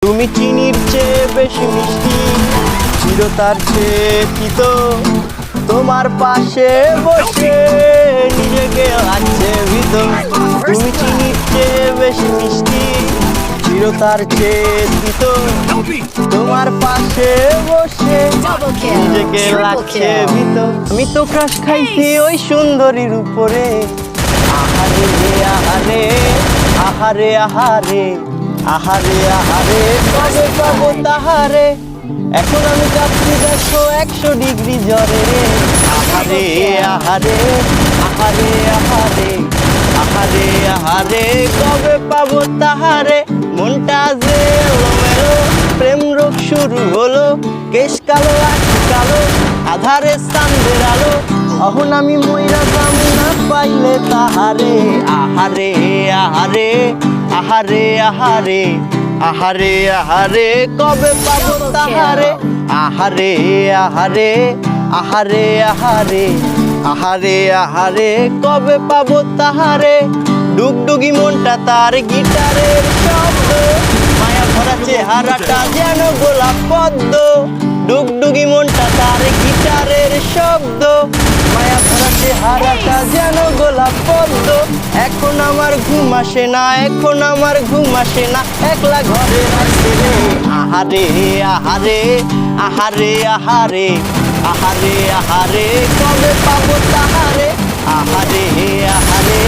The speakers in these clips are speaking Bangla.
তুমি চিনির চেয়ে বেশি মিষ্টি, চিরতার চেয়ে তিতো। তোমার পাশে বসে নিজেকে লাগছে ভিতর। তুমি চিনির চেয়ে বেশি মিষ্টি, চিরতার চেয়ে তিতো। তোমার পাশে বসে নিজেকে লাগছে ভিতর। আমি তো ক্রাশ খাইছি ওই সুন্দরীর উপরে। আহারে আহারে আহারে আহারে আহারে আহারে কবে পাবো তাহারে। এখন আমি যাচ্ছি দেখো 100 ডিগ্রি জ্বরে। আহারে আহারে আহারে আহারে আহারে আহারে কবে পাবো তাহারে। মনটা যে এলোমেলো, প্রেম রোগ শুরু হলো। কেশ কালো আখি কালো, আধারে চাঁদের আলো। অহন আমি মইরা যাবো না পাইলে তাহারে। আহারে আহারে আহারে আহারে আহারে আহারে কবে পাবো তাহারে। আহারে আহারে আহারে আহারে আহারে আহারে কবে পাবো তাহারে। ডুগডুগি মনটা তার গিটারের শব্দ, মায়া ভরা চেহারাটা যেন গোলাপ পদ্ম। ডুগডুগি মনটা তার গিটারের শব্দ, মায়া ভরা চেহারাটা যেন গোলাপ পদ্ম। এখন আমার ঘুম আসে না, এখন আমার ঘুম আসে না, একলা ঘরে আসে রে। আহারে আহারে আহারে আহারে আহারে আহারে কবে পাবো তাহারে। আহারে আহারে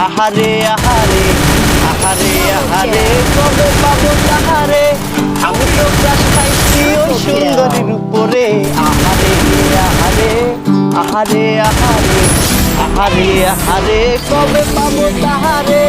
আহারে আহারে আহারে আহারে কবে পাবো তাহারে। আমি তো ক্রাশ খাইছি ওই সুন্দরীর উপরে। আহারে আহারে আহারে আহারে আহারে আহারে কবে পাবো তাহারে।